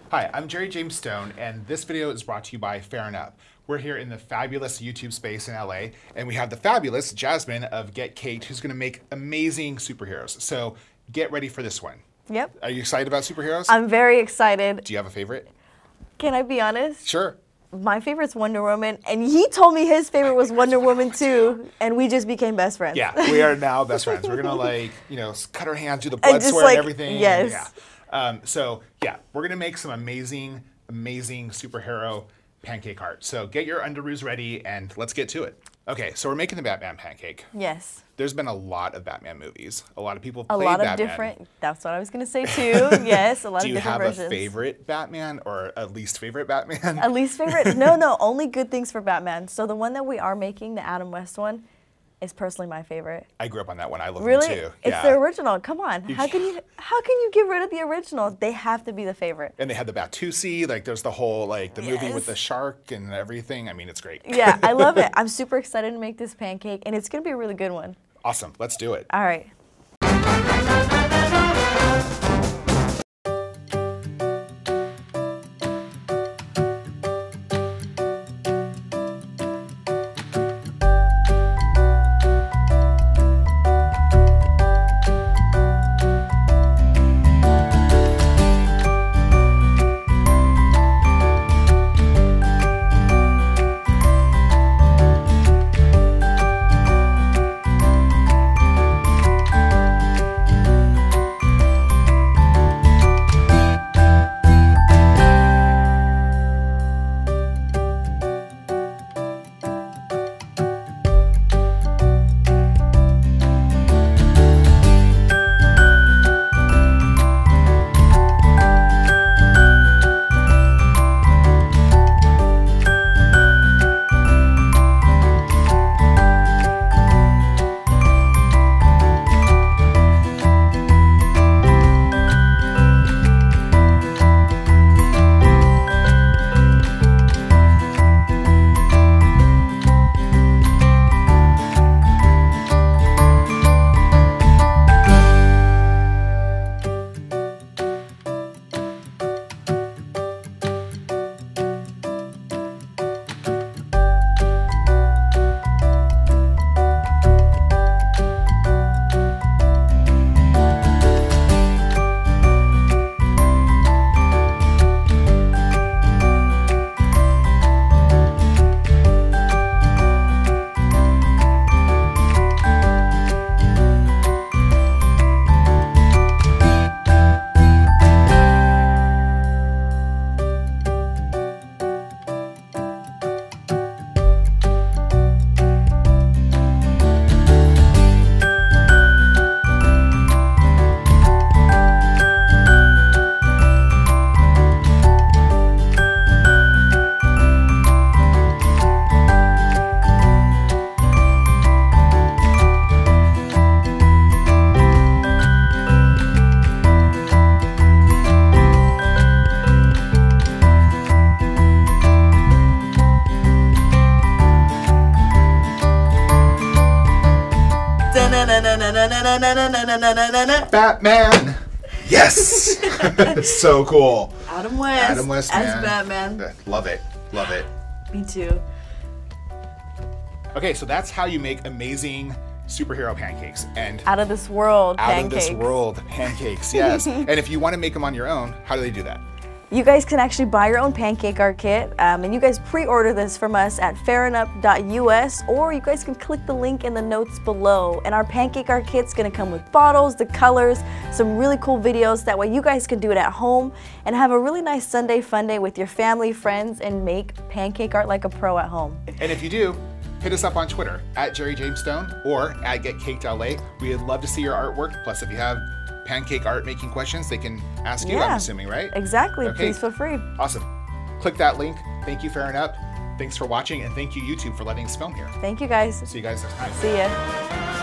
Hi, I'm Jerry James Stone, and this video is brought to you by Fair and Up. We're here in the fabulous YouTube space in LA, and we have the fabulous Jasmine of Get Caked, who's going to make amazing superheroes. So get ready for this one. Yep. Are you excited about superheroes? I'm very excited. Do you have a favorite? Can I be honest? Sure. My favorite's Wonder Woman, and he told me his favorite was Wonder Woman too, and we just became best friends. Yeah, we are now best friends. We're gonna cut our hands, do the blood just swear and everything. Yes. Yeah. We're gonna make some amazing superhero pancake art. So get your underoos ready and let's get to it. Okay, so we're making the Batman pancake. Yes. There's been a lot of Batman movies. A lot of people have played Batman. A lot of different, that's what I was going to say too. Yes, a lot of different versions. Do you have a favorite Batman or a least favorite Batman? A least favorite? No, only good things for Batman. So the one that we are making, the Adam West one, is personally my favorite. I grew up on that one. I love it too. It's the original. Come on. How can you get rid of the original? They have to be the favorite. And they had the Batusi, there's the whole the movie with the shark and everything. I mean, it's great. Yeah, I love it. I'm super excited to make this pancake, and it's going to be a really good one. Awesome. Let's do it. All right. Batman! Yes! So cool. Adam West. Adam West, man. As Batman. Love it. Love it. Me too. Okay, so that's how you make amazing superhero pancakes. And out of this world pancakes. Out of this world pancakes, yes. And if you want to make them on your own, how do they do that? You guys can actually buy your own pancake art kit, and you guys pre-order this from us at fairandup.us, or you guys can click the link in the notes below. And our pancake art kit's gonna come with bottles, the colors, some really cool videos. That way you guys can do it at home and have a really nice Sunday fun day with your family, friends, and make pancake art like a pro at home. And if you do, hit us up on Twitter at Jerry James Stone or at Get Caked LA. We'd love to see your artwork. Plus, if you have pancake art making questions, they can ask you, I'm assuming, right? Exactly. Okay. Please feel free. Awesome. Click that link. Thank you, Fair and Up. Thanks for watching, and thank you, YouTube, for letting us film here. Thank you, guys. See you guys next time. See ya.